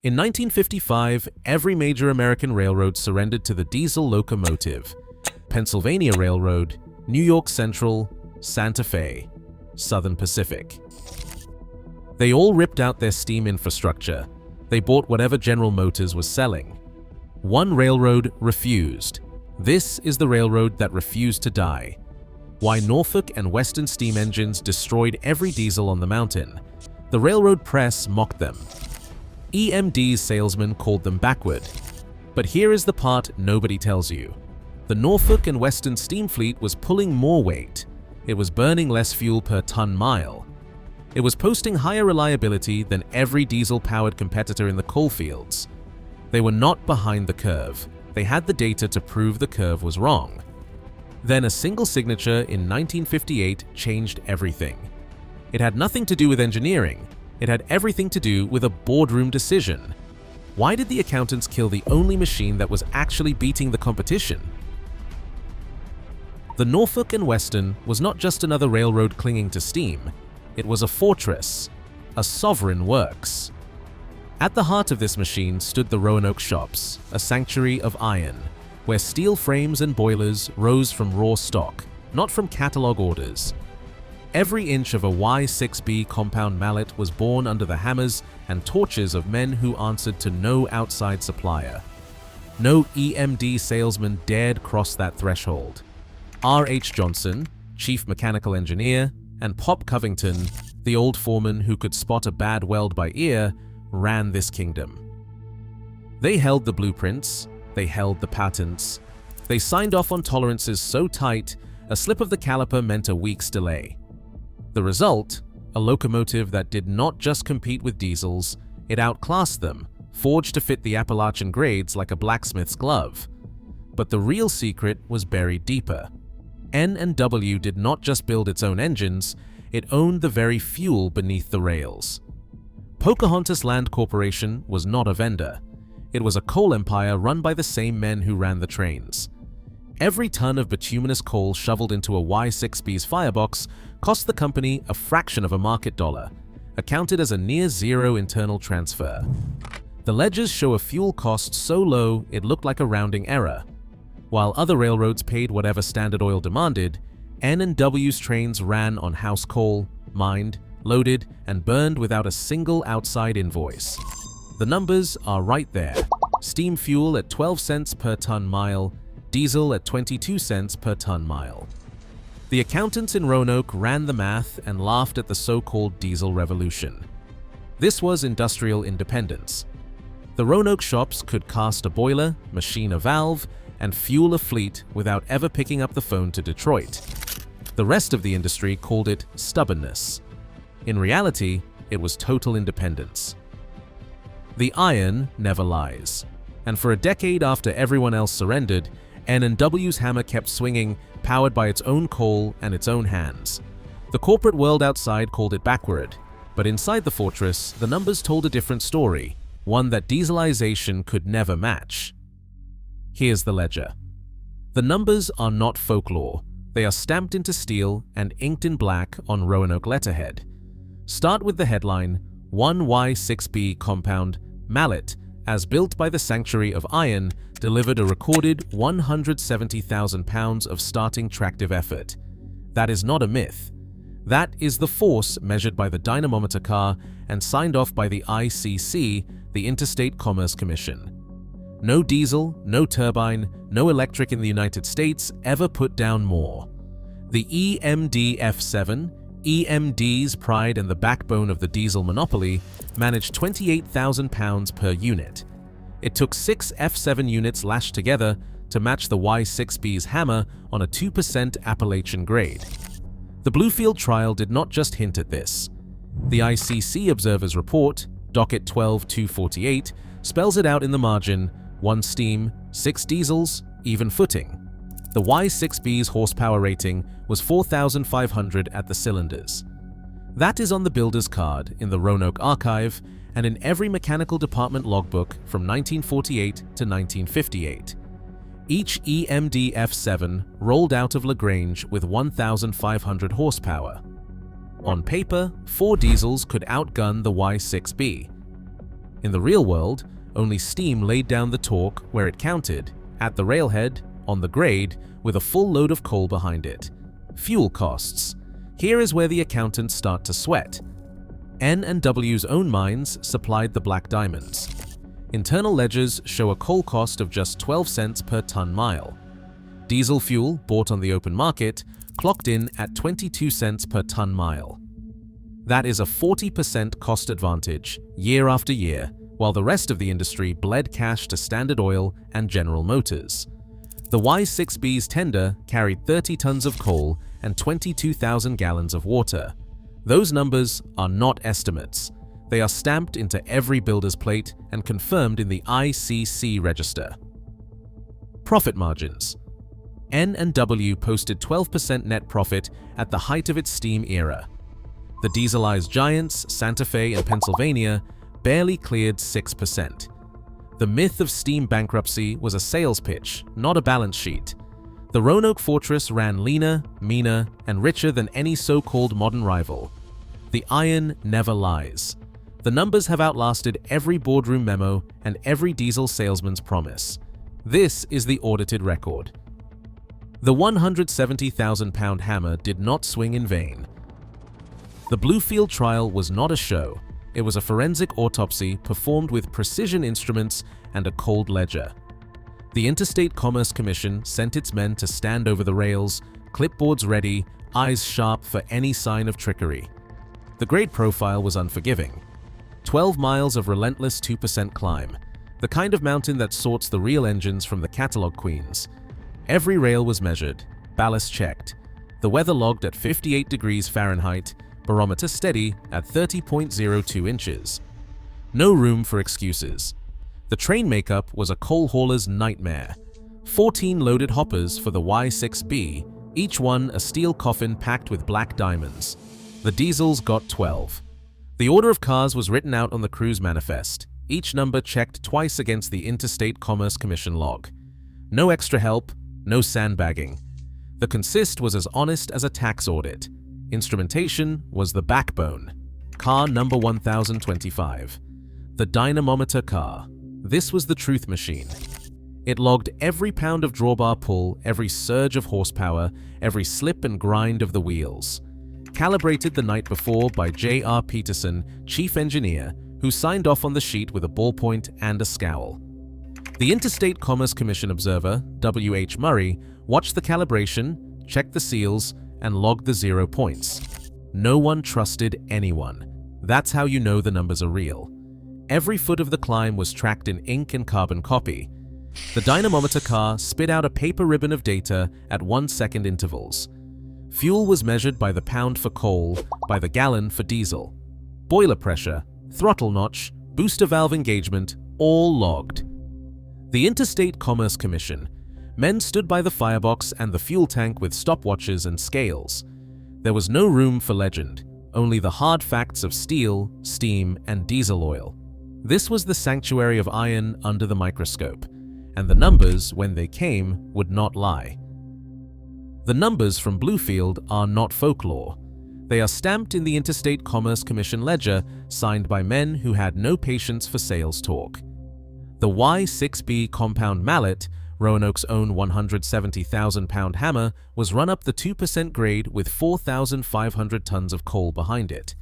In 1955, every major American railroad surrendered to the diesel locomotive. Pennsylvania Railroad, New York Central, Santa Fe, Southern Pacific. They all ripped out their steam infrastructure. They bought whatever General Motors was selling. One railroad refused. This is the railroad that refused to die. Why Norfolk and Western steam engines destroyed every diesel on the mountain. The railroad press mocked them. EMD's salesman called them backward. But here is the part nobody tells you. The Norfolk and Western steam fleet was pulling more weight. It was burning less fuel per ton-mile. It was posting higher reliability than every diesel-powered competitor in the coalfields. They were not behind the curve. They had the data to prove the curve was wrong. Then a single signature in 1958 changed everything. It had nothing to do with engineering. It had everything to do with a boardroom decision. Why did the accountants kill the only machine that was actually beating the competition? The Norfolk and Western was not just another railroad clinging to steam. It was a fortress, a sovereign works. At the heart of this machine stood the Roanoke Shops, a sanctuary of iron, where steel frames and boilers rose from raw stock, not from catalog orders. Every inch of a Y6B compound mallet was born under the hammers and torches of men who answered to no outside supplier. No EMD salesman dared cross that threshold. R.H. Johnson, chief mechanical engineer, and Pop Covington, the old foreman who could spot a bad weld by ear, ran this kingdom. They held the blueprints, they held the patents, they signed off on tolerances so tight, a slip of the caliper meant a week's delay. The result, a locomotive that did not just compete with diesels, it outclassed them, forged to fit the Appalachian grades like a blacksmith's glove. But the real secret was buried deeper. N&W did not just build its own engines, it owned the very fuel beneath the rails. Pocahontas Land Corporation was not a vendor. It was a coal empire run by the same men who ran the trains. Every ton of bituminous coal shoveled into a Y6B's firebox cost the company a fraction of a market dollar, accounted as a near-zero internal transfer. The ledgers show a fuel cost so low it looked like a rounding error. While other railroads paid whatever Standard Oil demanded, N&W's trains ran on house coal, mined, loaded, and burned without a single outside invoice. The numbers are right there. Steam fuel at 12 cents per ton-mile, diesel at 22 cents per ton-mile. The accountants in Roanoke ran the math and laughed at the so-called diesel revolution. This was industrial independence. The Roanoke Shops could cast a boiler, machine a valve, and fuel a fleet without ever picking up the phone to Detroit. The rest of the industry called it stubbornness. In reality, it was total independence. The iron never lies, and for a decade after everyone else surrendered, N&W's hammer kept swinging, powered by its own coal and its own hands. The corporate world outside called it backward, but inside the fortress, the numbers told a different story, one that dieselization could never match. Here's the ledger. The numbers are not folklore. They are stamped into steel and inked in black on Roanoke letterhead. Start with the headline, 1Y6B compound, Mallet, as built by the Sanctuary of Iron, delivered a recorded 170,000 pounds of starting tractive effort. That is not a myth. That is the force measured by the dynamometer car and signed off by the ICC, the Interstate Commerce Commission. No diesel, no turbine, no electric in the United States ever put down more. The EMD F7, EMD's pride and the backbone of the diesel monopoly, managed 28,000 pounds per unit. It took 6 F7 units lashed together to match the Y6B's hammer on a 2% Appalachian grade. The Bluefield trial did not just hint at this. The ICC Observer's Report, docket 12-248, spells it out in the margin: 1 steam, 6 diesels, even footing. The Y6B's horsepower rating was 4,500 at the cylinders. That is on the builder's card in the Roanoke archive and in every mechanical department logbook from 1948 to 1958. Each EMD F7 rolled out of LaGrange with 1,500 horsepower. On paper, 4 diesels could outgun the Y6B. In the real world, only steam laid down the torque where it counted, at the railhead, on the grade, with a full load of coal behind it. Fuel costs. Here is where the accountants start to sweat. N&W's own mines supplied the black diamonds. Internal ledgers show a coal cost of just 12 cents per ton-mile. Diesel fuel, bought on the open market, clocked in at 22 cents per ton-mile. That is a 40% cost advantage, year after year, while the rest of the industry bled cash to Standard Oil and General Motors. The Y6B's tender carried 30 tons of coal and 22,000 gallons of water. Those numbers are not estimates. They are stamped into every builder's plate and confirmed in the ICC register. Profit margins. N&W posted 12% net profit at the height of its steam era. The dieselized giants, Santa Fe and Pennsylvania, barely cleared 6%. The myth of steam bankruptcy was a sales pitch, not a balance sheet. The Roanoke fortress ran leaner, meaner, and richer than any so-called modern rival. The iron never lies. The numbers have outlasted every boardroom memo and every diesel salesman's promise. This is the audited record. The 170,000-pound hammer did not swing in vain. The Bluefield trial was not a show. It was a forensic autopsy performed with precision instruments and a cold ledger. The Interstate Commerce Commission sent its men to stand over the rails, clipboards ready, eyes sharp for any sign of trickery. The grade profile was unforgiving. 12 miles of relentless 2% climb, the kind of mountain that sorts the real engines from the catalog queens. Every rail was measured, ballast checked, the weather logged at 58 degrees Fahrenheit, barometer steady at 30.02 inches. No room for excuses. The train makeup was a coal hauler's nightmare. 14 loaded hoppers for the Y6B, each one a steel coffin packed with black diamonds. The diesels got 12. The order of cars was written out on the crew's manifest, each number checked twice against the Interstate Commerce Commission log. No extra help, no sandbagging. The consist was as honest as a tax audit. Instrumentation was the backbone. Car number 1025. The dynamometer car. This was the truth machine. It logged every pound of drawbar pull, every surge of horsepower, every slip and grind of the wheels. Calibrated the night before by J.R. Peterson, chief engineer, who signed off on the sheet with a ballpoint and a scowl. The Interstate Commerce Commission observer, W.H. Murray, watched the calibration, checked the seals, and logged the 0 points. No one trusted anyone. That's how you know the numbers are real. Every foot of the climb was tracked in ink and carbon copy. The dynamometer car spit out a paper ribbon of data at 1-second intervals. Fuel was measured by the pound for coal, by the gallon for diesel. Boiler pressure, throttle notch, booster valve engagement, all logged. The Interstate Commerce Commission. Men stood by the firebox and the fuel tank with stopwatches and scales. There was no room for legend, only the hard facts of steel, steam, and diesel oil. This was the sanctuary of iron under the microscope, and the numbers, when they came, would not lie. The numbers from Bluefield are not folklore. They are stamped in the Interstate Commerce Commission ledger, signed by men who had no patience for sales talk. The Y6B compound mallet, Roanoke's own 170,000-pound hammer, was run up the 2% grade with 4,500 tons of coal behind it.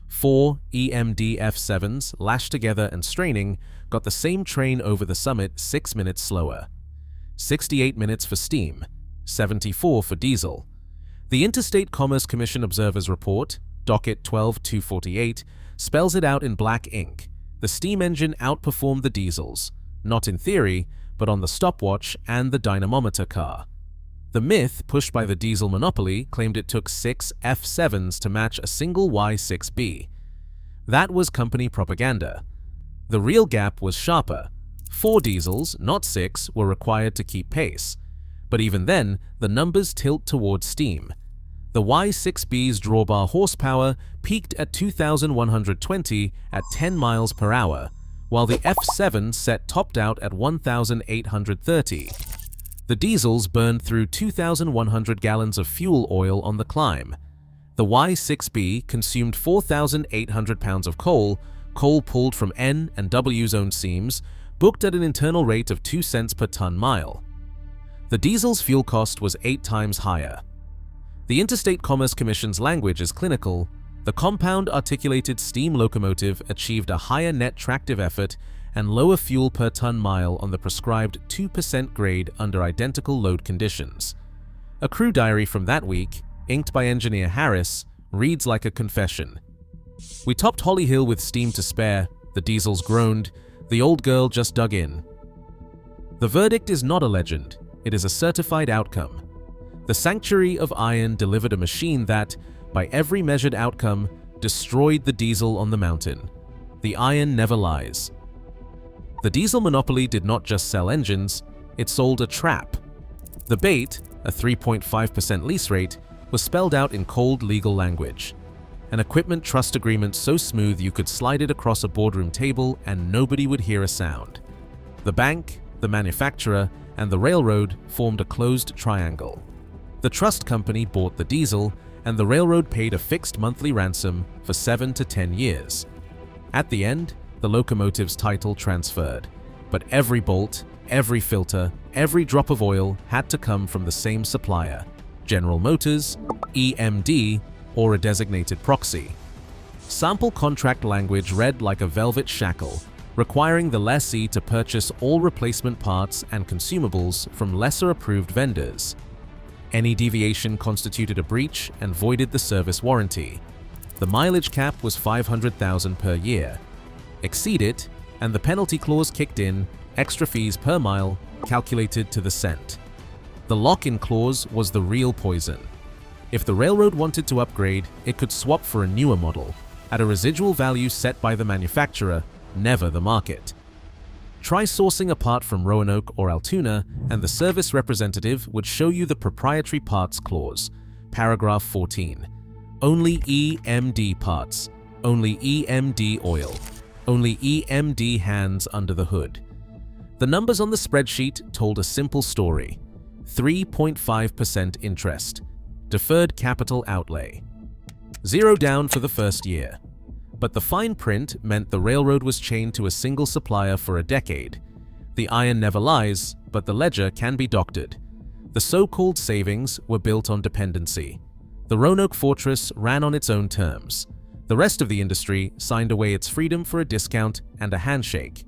4 EMD F7s, lashed together and straining, got the same train over the summit 6 minutes slower. 68 minutes for steam, 74 for diesel. The Interstate Commerce Commission Observer's Report, docket 12-248, spells it out in black ink. The steam engine outperformed the diesels, not in theory, but on the stopwatch and the dynamometer car. The myth, pushed by the diesel monopoly, claimed it took 6 F7s to match a single Y6B. That was company propaganda. The real gap was sharper. 4 diesels, not 6, were required to keep pace. But even then, the numbers tilt towards steam. The Y6B's drawbar horsepower peaked at 2,120 at 10 miles per hour, while the F7 set topped out at 1,830. The diesels burned through 2,100 gallons of fuel oil on the climb. The Y6B consumed 4,800 pounds of coal, coal pulled from N and W zone seams, booked at an internal rate of 2 cents per ton-mile. The diesel's fuel cost was 8 times higher. The Interstate Commerce Commission's language is clinical. The compound articulated steam locomotive achieved a higher net tractive effort and lower fuel per ton-mile on the prescribed 2% grade under identical load conditions. A crew diary from that week, inked by engineer Harris, reads like a confession. "We topped Holly Hill with steam to spare, the diesels groaned, the old girl just dug in." The verdict is not a legend, it is a certified outcome. The Sanctuary of Iron delivered a machine that, by every measured outcome, destroyed the diesel on the mountain. The iron never lies. The diesel monopoly did not just sell engines, it sold a trap. The bait, a 3.5% lease rate, was spelled out in cold legal language. An equipment trust agreement so smooth you could slide it across a boardroom table and nobody would hear a sound. The bank, the manufacturer, and the railroad formed a closed triangle. The trust company bought the diesel, and the railroad paid a fixed monthly ransom for 7 to 10 years. At the end, the locomotive's title transferred, but every bolt, every filter, every drop of oil had to come from the same supplier, General Motors, EMD, or a designated proxy. Sample contract language read like a velvet shackle, requiring the lessee to purchase all replacement parts and consumables from lesser-approved vendors. Any deviation constituted a breach and voided the service warranty. The mileage cap was $500,000 per year. Exceed it, and the penalty clause kicked in, extra fees per mile, calculated to the cent. The lock-in clause was the real poison. If the railroad wanted to upgrade, it could swap for a newer model, at a residual value set by the manufacturer, never the market. Try sourcing a part from Roanoke or Altoona, and the service representative would show you the proprietary parts clause, paragraph 14. Only EMD parts, only EMD oil, only EMD hands under the hood. The numbers on the spreadsheet told a simple story. 3.5% interest, deferred capital outlay. 0 down for the first year. But the fine print meant the railroad was chained to a single supplier for a decade. The iron never lies, but the ledger can be doctored. The so-called savings were built on dependency. The Roanoke fortress ran on its own terms. The rest of the industry signed away its freedom for a discount and a handshake.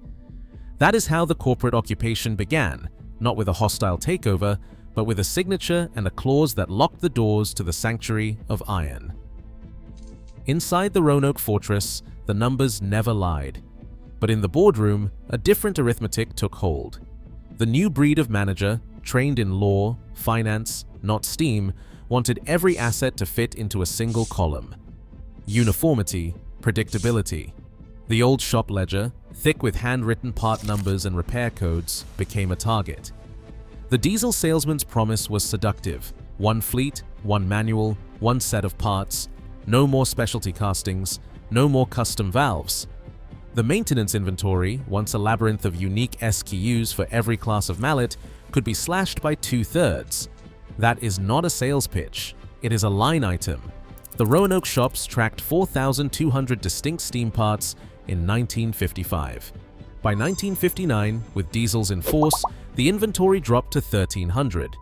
That is how the corporate occupation began, not with a hostile takeover, but with a signature and a clause that locked the doors to the sanctuary of iron. Inside the Roanoke fortress, the numbers never lied. But in the boardroom, a different arithmetic took hold. The new breed of manager, trained in law, finance, not steam, wanted every asset to fit into a single column. Uniformity, predictability. The old shop ledger, thick with handwritten part numbers and repair codes, became a target. The diesel salesman's promise was seductive. One fleet, one manual, one set of parts. No more specialty castings, no more custom valves. The maintenance inventory, once a labyrinth of unique SKUs for every class of mallet, could be slashed by 2/3. That is not a sales pitch, it is a line item. The Roanoke Shops tracked 4,200 distinct steam parts in 1955. By 1959, with diesels in force, the inventory dropped to 1,300.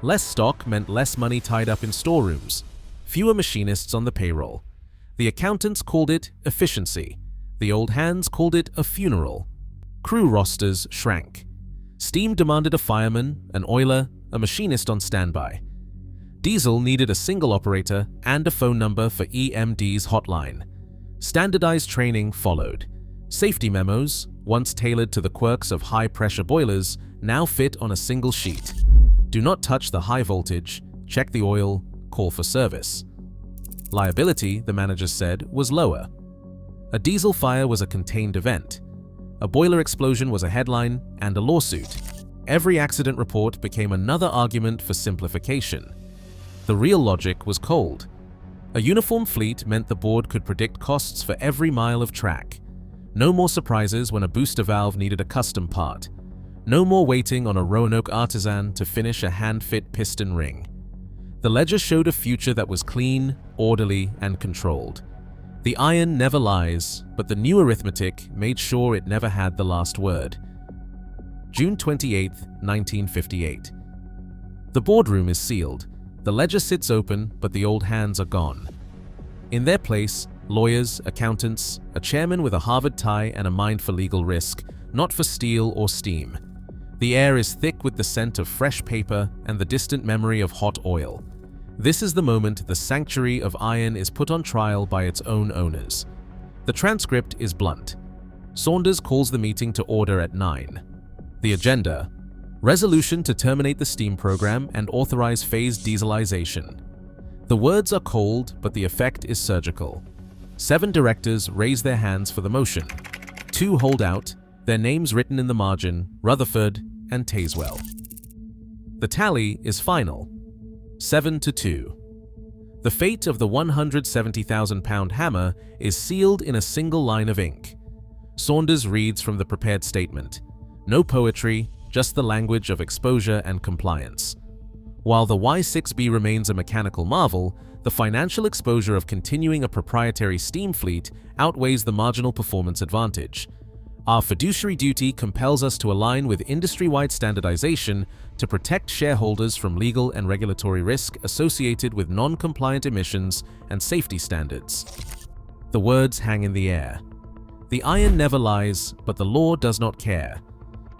Less stock meant less money tied up in storerooms. Fewer machinists on the payroll. The accountants called it efficiency. The old hands called it a funeral. Crew rosters shrank. Steam demanded a fireman, an oiler, a machinist on standby. Diesel needed a single operator and a phone number for EMD's hotline. Standardized training followed. Safety memos, once tailored to the quirks of high-pressure boilers, now fit on a single sheet. Do not touch the high voltage, check the oil, call for service. Liability, the manager said, was lower. A diesel fire was a contained event. A boiler explosion was a headline and a lawsuit. Every accident report became another argument for simplification. The real logic was cold. A uniform fleet meant the board could predict costs for every mile of track. No more surprises when a booster valve needed a custom part. No more waiting on a Roanoke artisan to finish a hand-fit piston ring. The ledger showed a future that was clean, orderly, and controlled. The iron never lies, but the new arithmetic made sure it never had the last word. June 28, 1958. The boardroom is sealed. The ledger sits open, but the old hands are gone. In their place, lawyers, accountants, a chairman with a Harvard tie and a mind for legal risk, not for steel or steam. The air is thick with the scent of fresh paper and the distant memory of hot oil. This is the moment the sanctuary of iron is put on trial by its own owners. The transcript is blunt. Saunders calls the meeting to order at 9. The agenda: resolution to terminate the steam program and authorize phased dieselization. The words are cold, but the effect is surgical. 7 directors raise their hands for the motion. 2 hold out, their names written in the margin: Rutherford and Tazewell. The tally is final: 7-2. The fate of the 170,000-pound hammer is sealed in a single line of ink. Saunders reads from the prepared statement. No poetry, just the language of exposure and compliance. While the Y6B remains a mechanical marvel, the financial exposure of continuing a proprietary steam fleet outweighs the marginal performance advantage. Our fiduciary duty compels us to align with industry-wide standardization to protect shareholders from legal and regulatory risk associated with non-compliant emissions and safety standards. The words hang in the air. The iron never lies, but the law does not care.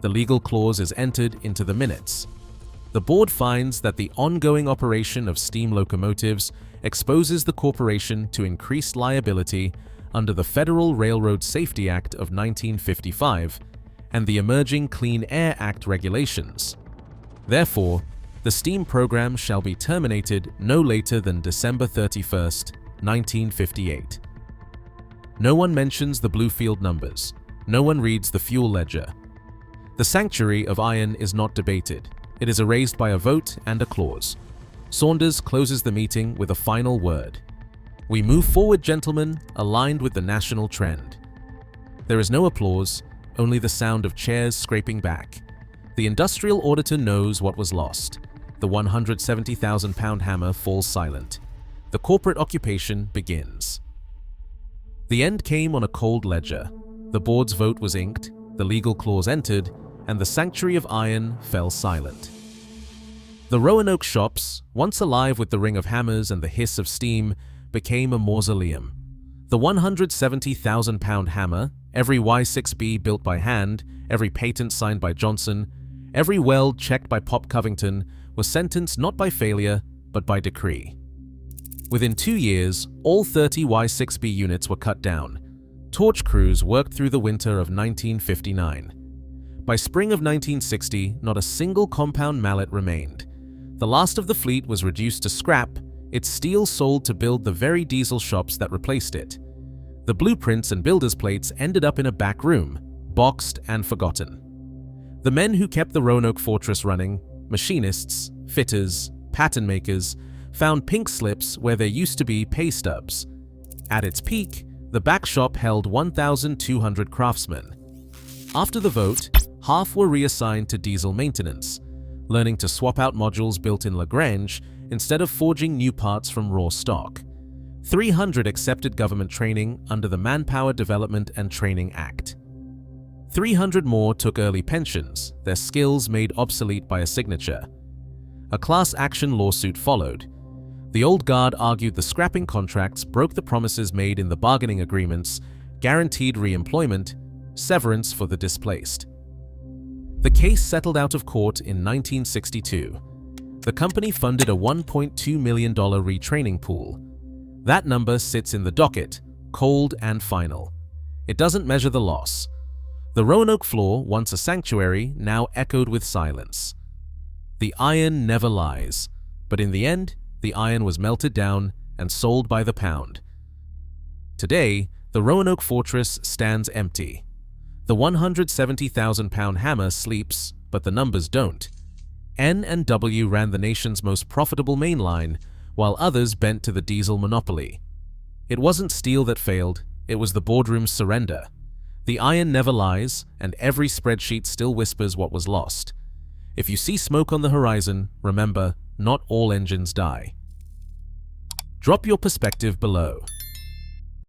The legal clause is entered into the minutes. The board finds that the ongoing operation of steam locomotives exposes the corporation to increased liability under the Federal Railroad Safety Act of 1955 and the emerging Clean Air Act regulations. Therefore, the steam program shall be terminated no later than December 31, 1958. No one mentions the Bluefield numbers. No one reads the fuel ledger. The sanctuary of iron is not debated. It is erased by a vote and a clause. Saunders closes the meeting with a final word. We move forward, gentlemen, aligned with the national trend. There is no applause, only the sound of chairs scraping back. The industrial auditor knows what was lost. The 170,000-pound hammer falls silent. The corporate occupation begins. The end came on a cold ledger. The board's vote was inked, the legal clause entered, and the sanctuary of iron fell silent. The Roanoke Shops, once alive with the ring of hammers and the hiss of steam, became a mausoleum. The 170,000-pound hammer, every Y6B built by hand, every patent signed by Johnson, every weld checked by Pop Covington, was sentenced not by failure, but by decree. Within 2 years, all 30 Y6B units were cut down. Torch crews worked through the winter of 1959. By spring of 1960, not a single compound mallet remained. The last of the fleet was reduced to scrap, its steel sold to build the very diesel shops that replaced it. The blueprints and builder's plates ended up in a back room, boxed and forgotten. The men who kept the Roanoke fortress running, machinists, fitters, pattern makers, found pink slips where there used to be pay stubs. At its peak, the back shop held 1,200 craftsmen. After the vote, half were reassigned to diesel maintenance, learning to swap out modules built in Lagrange instead of forging new parts from raw stock. 300 accepted government training under the Manpower Development and Training Act. 300 more took early pensions, their skills made obsolete by a signature. A class action lawsuit followed. The old guard argued the scrapping contracts broke the promises made in the bargaining agreements, guaranteed re-employment, severance for the displaced. The case settled out of court in 1962. The company funded a $1.2 million retraining pool. That number sits in the docket, cold and final. It doesn't measure the loss. The Roanoke floor, once a sanctuary, now echoed with silence. The iron never lies, but in the end, the iron was melted down and sold by the pound. Today, the Roanoke fortress stands empty. The 170,000-pound hammer sleeps, but the numbers don't. N and W ran the nation's most profitable main line, while others bent to the diesel monopoly. It wasn't steel that failed, it was the boardroom's surrender. The iron never lies, and every spreadsheet still whispers what was lost. If you see smoke on the horizon, remember, not all engines die. Drop your perspective below.